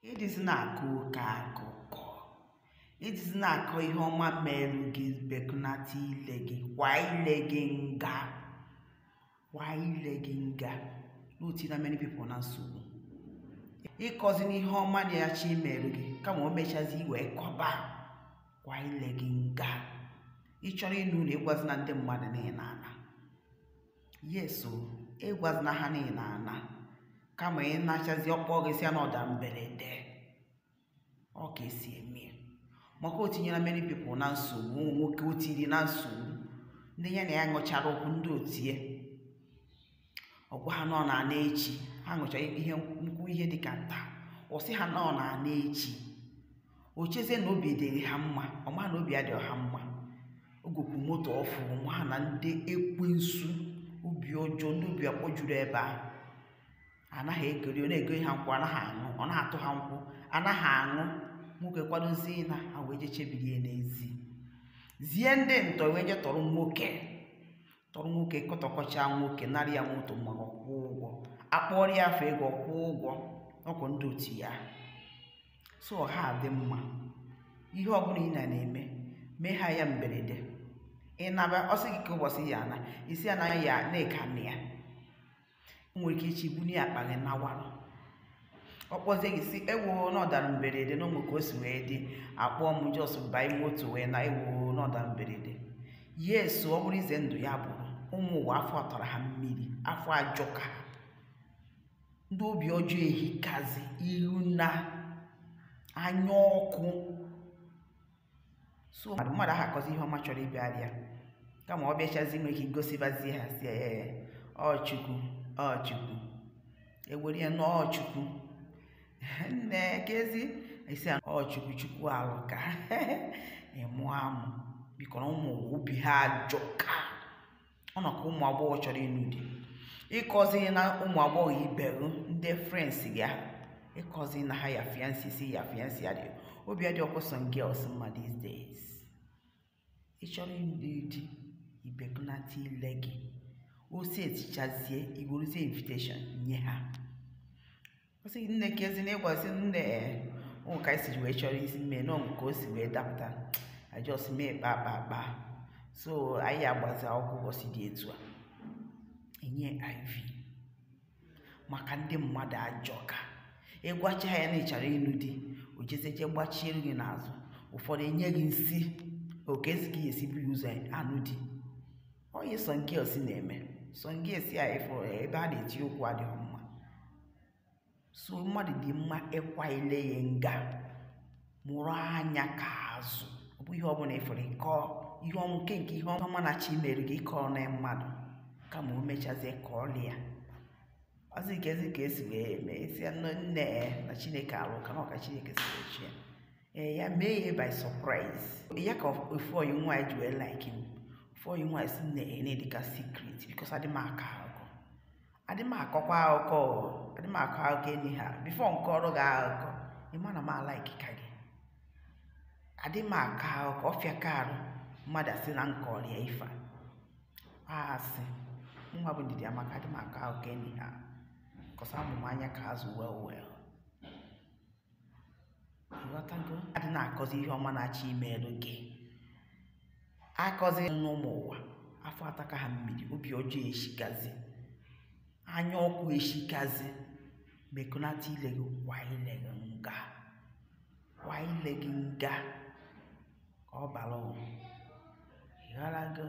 Ịdịzị na-akọ oke akụkọ, ịdịzị na-akọ ihe ọma merụ gị bekọnata ile gị, kwa ile gị nga n'oti na many people na nsogbu. Ịkọzi n'ihe ọma na ya chi merụ gị kama o mechazi iwe kọba kwa ile gị nga. Ị chọrọ ịnụ na ịgwazi na ndị mmadụ niile ana. Yes, ịgwazi na ha niile ana. Kama ị na-achazi ọkpọ gị si anọda mberede. Ọ ka esi eme. Maka o tinyere many people na nsogbu, nwoke o tiri na nsogbu. Ndị ya na ya ṅụchara okwu ndị otie. Ọgwa ha nọ na ana echi, ha ṅụcha ihe dịka taa. Ọ sị ha nọ na ana echi. O chezie na obi dịrị ha mma, ọ ma na obi adịghị ha mma. O gokwu moto ọfụ, ha na ndị ekwensu, obi ọjọọ, ndị obi akpọjuru ebe ahụ. Anaghị egori, ọ na-egori ha nkwụ, anaghị aṅụ, ọ na-atụ ha nkwụ, anaghị aṅụ. Nwoke kwadozie na ha wee je chebirie n'ezi. Zie ndị ntọ wee je tọrọ nwoke kọtọkọcha nwoke narị ya moto ma ọ kwụọ ụgwọ. Akpọrọ ya afọ ego kwụọ ụgwọ, ọkwụ ndị otu ya. So ha dị mma. Ihe ọbụla ị na-eme, mee ha ya mberede. Ị naba ọsị gị ka ụbọchị ya na isi anaghị ya na-ekana ya. Nwere ike ichi bunye akpa gị nawarụ. Ọ kpọzie gị si ewo n'ọdara mberede na ụmụ ka o si wee dị, akpọ m jos bai moto wee na ewo n'ọdara mberede. Yes, ọ bụrụ ize ndụ ya bụrụ ụmụ ụwa afọ atọrọ ha mmiri, afọ ajọka. Ndị obi ọjọọ ehikazi ihu na anya ọkụ. So mmadụ ahụ akọzi ihe ọma chọrọ ịbịarịa. Kama ọ bịachazi nwere ike igosibazie ha si ọ Chukwu ewere ya n'ọchukwu nne kezi isi Chukwu alụka ịmụ amụ biko na ụmụ obi ha ajọka. Ọ nọ ka ụmụ agbọghọ chọrọ ịnụ di. Ịkọzi na ụmụ agbọghọ iberu ndị friends ya, ịkọzi na ha ya fiancé si ya fiancé adị obi adị ọkwa some girls mma these days. Ị chọrọ ịnụ di ibekọnata ile gị, o si etichazie igweruzie invitation nye ha. O si nne kezi na ịgwazi nne ụmụ ka isi wee chọrọ isi mme n'ọmụ ka o si wee dapụta. I just mee kpa. So anyị agbazi akwụkwọ ụbọchị dị etu a. Enye IV. Maka ndị mmadụ ajọka. Ịgwacha ya na ị chọrọ ịnụ di, o jezeje gbachiere gị n'azụ. Ụfọdụ enye gị nsị, oke esi ka esi buru ụzọ anụ di. Onye some girls na-eme. Some girls ya ifo ebe a na-eti okwu adịghị mma. So mmadụ dị mma ịkwa ile ya nga. Mụrụ anya ka azụ. Ọ bụ ihe ọbụla ifere ịkọ ihe ọmụ nke ihe ọma na chi mere gị ịkọ na mmadụ. Kama o mechazie kọọlị ya. Ọzọ ikezi ka esi wee mee isi nne na Chineke alụ ka na ọka Chineke si echi ya. Ya mee ya by surprise. Ya ka ofu oyi nwaanyị ji wee like him. For you want to say dịka secret because adị m akọ akụkọ. Adị m akọkwa akụkọ. Adị m akọ akụkọ anyhow. Before nkọrọ gị akụkọ, ị ma na m like ka gị. Adị m akọ akụkọ ọfịa karụ mmadụ asị na nkọrọ ya ife. Asị nwa bụ ndidi amaka adị m akọ akụkọ anyhow. Because amụ m anya ka azụ well. Ịghọtago? Adị na-akọzi ihe ọma na-achị imerụ gị. Akọzi n'ụmụ ụwa afọ ataka ha mmiri, obi ọjọọ eshikazi, anya ọkụ eshikazi. Bekọnata ile gị kwa ile gị nga ka ọ bara ụwa. Ịghọtago?